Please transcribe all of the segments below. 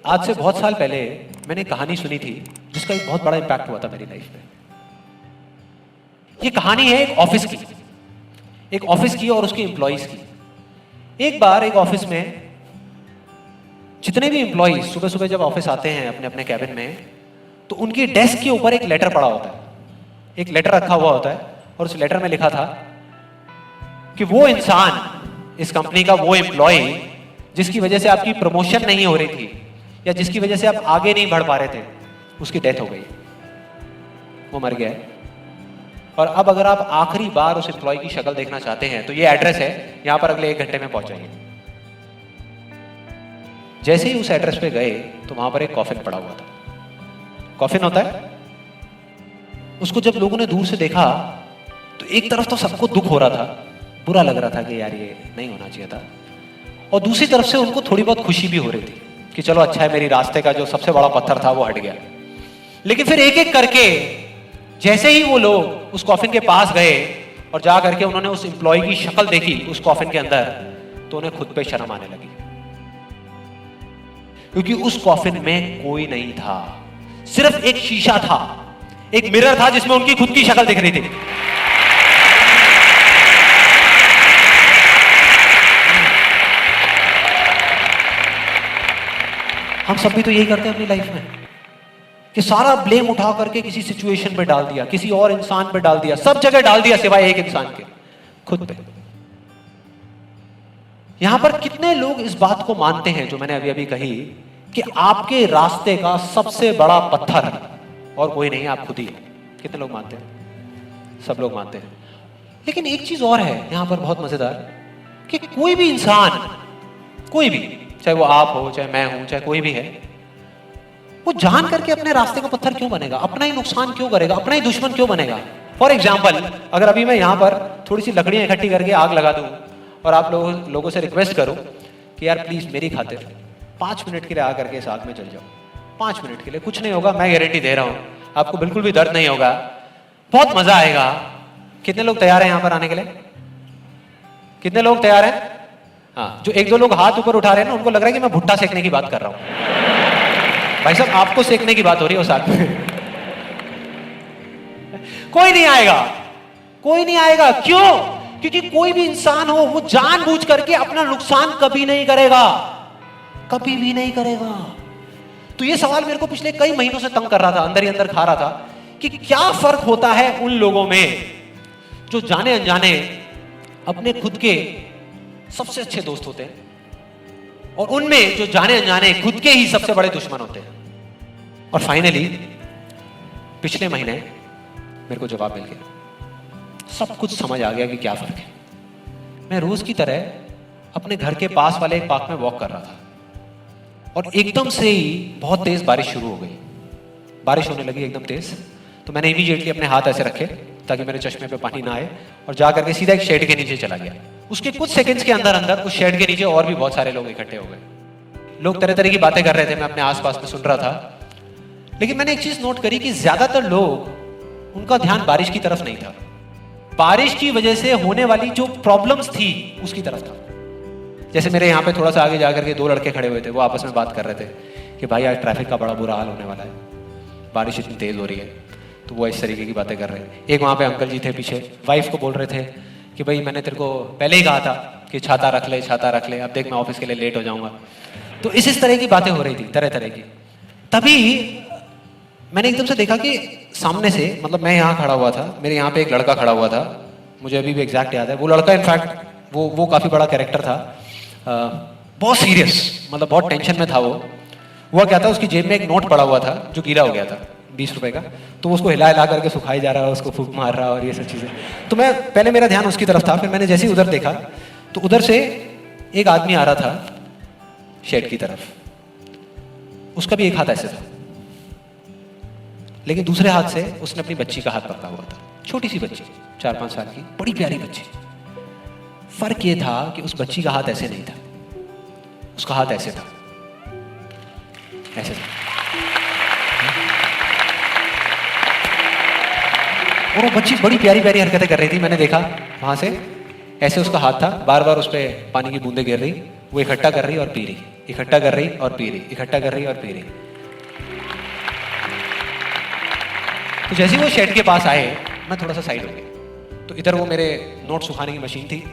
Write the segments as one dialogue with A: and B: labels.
A: आज से बहुत साल पहले मैंने एक कहानी सुनी थी जिसका एक बहुत बड़ा इंपैक्ट हुआ था मेरी लाइफ में। ये कहानी है एक ऑफिस की और उसके एम्प्लॉइज की। एक बार एक ऑफिस में जितने भी एम्प्लॉइज सुबह सुबह जब ऑफिस आते हैं अपने अपने कैबिन में, तो उनकी डेस्क के ऊपर एक लेटर पड़ा होता है, एक लेटर रखा हुआ होता है और उस लेटर में लिखा था कि वो इंसान, इस कंपनी का वो एम्प्लॉय जिसकी वजह से आपकी प्रमोशन नहीं हो रही थी या जिसकी वजह से आप आगे नहीं बढ़ पा रहे थे, उसकी डेथ हो गई, वो मर गया है। और अब अगर आप आखिरी बार उस एम्प्लॉय की शक्ल देखना चाहते हैं तो ये एड्रेस है, यहां पर अगले 1 घंटे में पहुंच जाइए। जैसे ही उस एड्रेस पे गए तो वहां पर एक कॉफिन पड़ा हुआ था। कॉफिन होता है, उसको जब लोगों ने दूर से देखा तो एक तरफ तो सबको दुख हो रहा था, बुरा लग रहा था कि यार ये नहीं होना चाहिए था, और दूसरी तरफ से उनको थोड़ी बहुत खुशी भी हो रही थी कि चलो अच्छा है, मेरी रास्ते का जो सबसे बड़ा पत्थर था वो हट गया। लेकिन फिर एक एक करके जैसे ही वो लोग उस कॉफिन के पास गए और जा करके उन्होंने उस एम्प्लॉय की शक्ल देखी उस कॉफिन के अंदर, तो उन्हें खुद पे शर्म आने लगी, क्योंकि उस कॉफिन में कोई नहीं था, सिर्फ एक शीशा था, एक मिरर था जिसमें उनकी खुद की शक्ल दिख रही थी। हम सब भी तो यही करते हैं अपनी लाइफ में कि सारा ब्लेम उठा करके किसी सिचुएशन पे डाल दिया, किसी और इंसान पे डाल दिया, सब जगह डाल दिया सिवाय एक इंसान के, खुद पे। यहां पर कितने लोग इस बात को मानते हैं जो मैंने अभी अभी कही कि आपके रास्ते का सबसे बड़ा पत्थर और कोई नहीं, आप खुद ही। कितने लोग मानते हैं? सब लोग मानते हैं। लेकिन एक चीज और है यहां पर बहुत मजेदार, कि कोई भी इंसान, कोई भी, चाहे वो आप हो, चाहे मैं हूं, चाहे कोई भी है, वो जान करके अपने रास्ते का पत्थर क्यों बनेगा? अपना ही नुकसान क्यों करेगा? अपना ही दुश्मन क्यों बनेगा? फॉर एग्जाम्पल, अगर अभी मैं यहां पर थोड़ी सी लकड़ियां इकट्ठी करके आग लगा दूं और आप लोगों से रिक्वेस्ट करूं कि यार प्लीज मेरी खातिर 5 मिनट के लिए आ करके इस आग में जल जाओ, 5 मिनट के लिए, कुछ नहीं होगा, मैं गारंटी दे रहा हूं, आपको बिल्कुल भी दर्द नहीं होगा, बहुत मजा आएगा। कितने लोग तैयार हैं यहां पर आने के लिए? कितने लोग तैयार हैं? हाँ, जो 1-2 लोग हाथ ऊपर उठा रहे हैं ना, उनको लग रहा है कि मैं भुट्टा सेकने की बात कर रहा हूं। भाई साहब, आपको सेकने की बात हो रही है उस आग में। कोई नहीं आएगा, कोई नहीं आएगा। क्यों? क्योंकि कोई भी इंसान हो वो जानबूझ करके अपना नुकसान कभी नहीं करेगा, कभी भी नहीं करेगा। तो ये सवाल मेरे को पिछले कई महीनों से तंग कर रहा था, अंदर ही अंदर खा रहा था कि क्या फर्क होता है उन लोगों में जो जाने अनजाने अपने खुद के सबसे अच्छे दोस्त होते हैं और उनमें जो जाने अनजाने खुद के ही सबसे बड़े दुश्मन होते हैं। और फाइनली पिछले महीने मेरे को जवाब मिल गया, सब कुछ समझ आ गया कि क्या फर्क है। मैं रोज की तरह अपने घर के पास वाले एक पार्क में वॉक कर रहा था और एकदम से ही बहुत तेज बारिश शुरू हो गई। बारिश होने लगी एकदम तेज, तो मैंने इमीडिएटली अपने हाथ ऐसे रखे ताकि मेरे चश्मे पे पानी ना आए और जा करके सीधा एक शेड के नीचे चला गया। उसके कुछ सेकंड्स के अंदर अंदर उस शेड के नीचे और भी बहुत सारे लोग इकट्ठे हो गए। लोग तरह तरह की बातें कर रहे थे, मैं अपने आसपास में सुन रहा था। लेकिन मैंने एक चीज नोट करी कि ज्यादातर लोग, उनका ध्यान बारिश की तरफ नहीं था, बारिश की वजह से होने वाली जो प्रॉब्लम्स थी उसकी तरफ था। जैसे मेरे यहाँ पे थोड़ा सा आगे जाकर के 2 लड़के खड़े हुए थे, वो आपस में बात कर रहे थे कि भाई आज ट्रैफिक का बड़ा बुरा हाल होने वाला है, बारिश इतनी तेज हो रही है। तो वो इस तरीके की बातें कर रहे हैं। एक वहाँ पे अंकल जी थे पीछे, वाइफ को बोल रहे थे कि भाई मैंने तेरे को पहले ही कहा था कि छाता रख ले, छाता रख ले, अब देख मैं ऑफिस के लिए लेट हो जाऊंगा। तो इस तरह की बातें हो रही थी, तरह तरह की। तभी मैंने एकदम से देखा कि सामने से, मतलब मैं यहाँ खड़ा हुआ था, मेरे यहाँ पे एक लड़का खड़ा हुआ था, मुझे अभी भी एग्जैक्ट याद है। वो लड़का इनफैक्ट वो काफी बड़ा कैरेक्टर था, बहुत सीरियस, मतलब बहुत टेंशन में था वो। हुआ क्या था, उसकी जेब में एक नोट पड़ा हुआ था जो गीला हो गया था, 20 रुपए का। तो उसको हिला हिला करके सुखाई जा रहा है, उसको फूंक मार रहा और ये सब चीजें। तो मैं पहले, मेरा ध्यान उसकी तरफ था, फिर मैंने जैसे ही उधर देखा तो उधर से एक आदमी आ रहा था शेड की तरफ। उसका भी एक हाथ ऐसे था, लेकिन दूसरे हाथ से उसने अपनी बच्ची का हाथ पकड़ा हुआ था, छोटी सी बच्ची, 4-5 साल की, बड़ी प्यारी बच्ची। फर्क ये था कि उस बच्ची का हाथ ऐसे नहीं था, उसका हाथ ऐसे था, ऐसे था। और वो बच्ची बड़ी प्यारी प्यारी हरकतें कर रही थी। मैंने देखा वहां से, ऐसे उसका हाथ था, बार बार उस पर पानी की बूंदें गिर रही, वो इकट्ठा कर रही और पी रही, इकट्ठा कर रही और पी रही, इकट्ठा कर रही और पी रही। तो जैसे ही वो शेड के पास आए, मैं थोड़ा सा साइड हो गया, तो इधर वो मेरे नोट सुखाने की मशीन थी,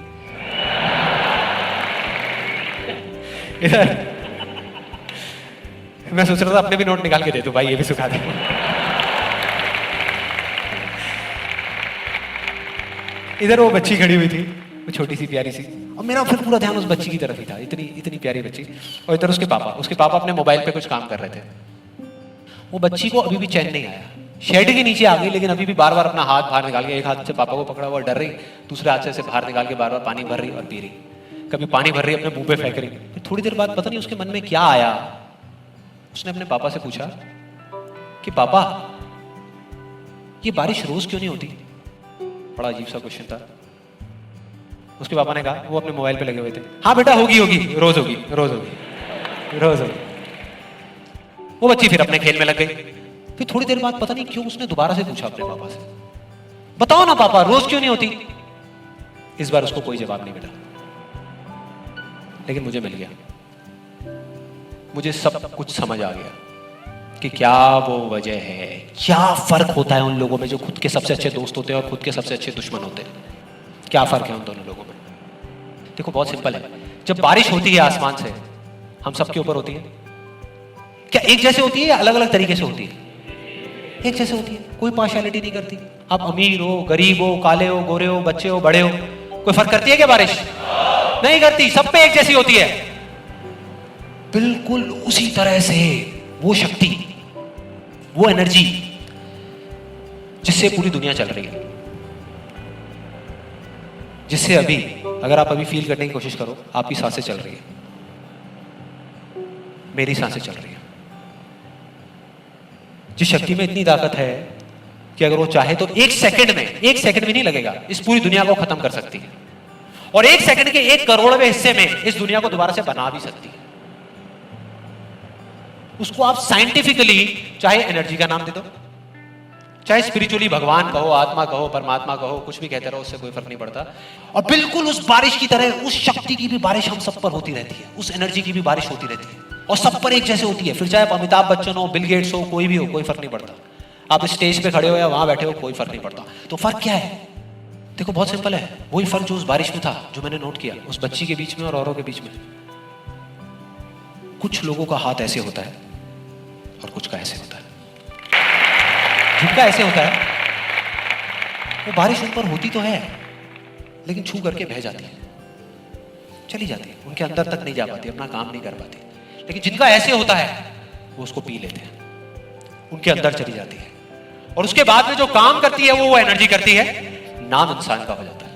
A: इधर मैं सोच रहा था अपने भी नोट निकाल के दे दूं, भाई ये भी सुखा दे। इधर वो बच्ची खड़ी हुई थी, वो छोटी सी प्यारी सी, और मेरा फिर पूरा ध्यान उस बच्ची की तरफ ही था, इतनी इतनी प्यारी बच्ची। और इधर उसके पापा अपने मोबाइल पे कुछ काम कर रहे थे। वो बच्ची को अभी भी चैन नहीं आया, शेड के नीचे आ गई, लेकिन अभी भी बार बार अपना हाथ बाहर निकाल के, एक हाथ से पापा को पकड़ा हुआ डर रही, दूसरे हाथ से ऐसे बाहर निकाल के बार बार पानी भर रही और पी रही। कभी पानी भर रही अपने मुंह पे फेंक रही। फिर थोड़ी देर बाद पता नहीं उसके मन में क्या आया, उसने अपने पापा से पूछा कि पापा ये बारिश रोज क्यों नहीं होती? बड़ा अजीब सा क्वेश्चन था। उसके पापा ने कहा, वो अपने मोबाइल पे लगे हुए थे, हाँ बेटा होगी होगी, रोज होगी, रोज होगी, रोज होगी। वो बच्ची फिर अपने खेल में लग गई। फिर थोड़ी देर बाद पता नहीं क्यों उसने दोबारा से पूछा अपने पापा से, बताओ ना पापा रोज क्यों नहीं होती? इस बार उसको कोई जवाब नहीं मिला, लेकिन मुझे मिल गया। मुझे सब कुछ समझ आ गया कि क्या वो वजह है, क्या फर्क होता है उन लोगों में जो खुद के सबसे अच्छे दोस्त होते हैं और खुद के सबसे अच्छे दुश्मन होते हैं। क्या फर्क है उन दोनों लोगों में? देखो बहुत सिंपल है। जब बारिश होती है आसमान से, हम सबके ऊपर होती है, क्या एक जैसे होती है या अलग अलग तरीके से होती है? एक जैसे होती है, कोई पार्शियलिटी नहीं करती। आप अमीर हो, गरीब हो, काले हो, गोरे हो, बच्चे हो, बड़े हो, कोई फर्क करती है क्या बारिश? नहीं करती, सब पे एक जैसी होती है। बिल्कुल उसी तरह से वो शक्ति, वो एनर्जी जिससे पूरी दुनिया चल रही है, जिससे अभी अगर आप अभी फील करने की कोशिश करो, आपकी सांसें चल रही है, मेरी सांसें चल रही है। जिस शक्ति में इतनी ताकत है कि अगर वो चाहे तो एक सेकंड भी नहीं लगेगा, इस पूरी दुनिया को खत्म कर सकती है, और एक सेकंड के 1 करोड़वें हिस्से में इस दुनिया को दोबारा से बना भी सकती है। उसको आप साइंटिफिकली चाहे एनर्जी का नाम दे दो, चाहे स्पिरिचुअली भगवान कहो, आत्मा कहो, परमात्मा कहो, कुछ भी कहते रहो, उससे कोई फर्क नहीं पड़ता। और बिल्कुल उस बारिश की तरह उस शक्ति की भी बारिश हम सब पर होती रहती है, उस एनर्जी की भी बारिश होती रहती है, और सब पर एक जैसे होती है। फिर चाहे आप अमिताभ बच्चन हो, बिल गेट्स हो, कोई भी हो, कोई फर्क नहीं पड़ता। आप स्टेज पे खड़े हो या वहां बैठे हो, कोई फर्क नहीं पड़ता। तो फर्क क्या है? देखो बहुत सिंपल है, वही फर्क जो उस बारिश में था, जो मैंने नोट किया उस बच्ची के बीच में और औरों के बीच में। कुछ लोगों का हाथ ऐसे होता है और कुछ का ऐसे होता है। जिनका ऐसे होता है वो बारिश उन पर होती तो है, लेकिन छू करके बह जाती है, चली जाती है, उनके अंदर तक नहीं जा पाती, अपना काम नहीं कर पाती। लेकिन जिनका ऐसे होता है वो उसको पी लेते हैं, उनके अंदर चली जाती है, और उसके बाद में जो काम करती है वो एनर्जी करती है, नाम इंसान का हो जाता है।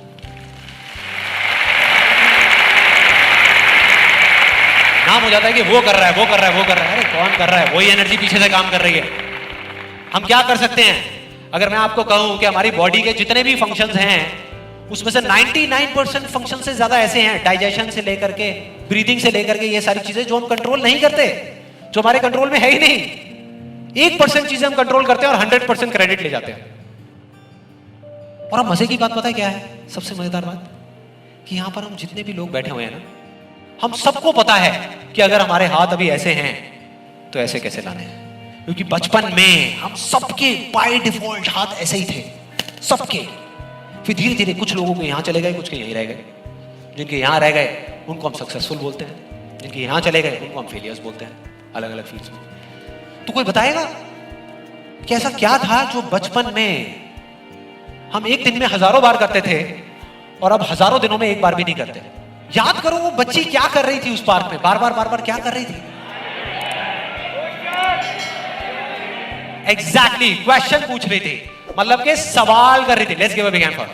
A: नाम हो जाता है कि वो कर रहा है, वो कर रहा है, वो कर रहा है। अरे कौन कर रहा है? वही एनर्जी पीछे से काम कर रही है। हम क्या कर सकते हैं? अगर मैं आपको कहूं कि हमारी बॉडी के जितने भी फंक्शंस हैं, उसमें से 99% फंक्शन से ज्यादा ऐसे हैं, डाइजेशन से लेकर के, ब्रीदिंग से लेकर के, ये सारी चीजें जो हम कंट्रोल नहीं करते, जो हमारे कंट्रोल में है ही नहीं। 1% चीजें हम कंट्रोल करते हैं और 100% क्रेडिट ले जाते हैं। और अब मजे की बात पता है क्या है? सबसे मजेदार बात कि यहां पर हम जितने भी लोग बैठे हुए हैं ना, हम सबको पता है कि अगर हमारे हाथ अभी ऐसे हैं तो ऐसे कैसे लाने हैं, क्योंकि बचपन में हम सबके बाय डिफॉल्ट हाथ ऐसे ही थे, सबके। फिर धीरे धीरे कुछ लोगों के यहां चले गए, कुछ के यहीं रह गए। जिनके यहां रह गए उनको हम सक्सेसफुल बोलते हैं, जिनके यहां चले गए उनको हम फेलियर्स बोलते हैं, अलग अलग फील्ड्स में। तो कोई बताएगा कि ऐसा क्या था जो बचपन में हम एक दिन में हजारों बार करते थे और अब हजारों दिनों में एक बार भी नहीं करते? याद करो वो बच्ची क्या कर रही थी उस पार्क में, बार बार क्या कर रही थी? एग्जैक्टली क्वेश्चन पूछ रही थी, मतलब के सवाल कर रही थी। Let's give a big hand for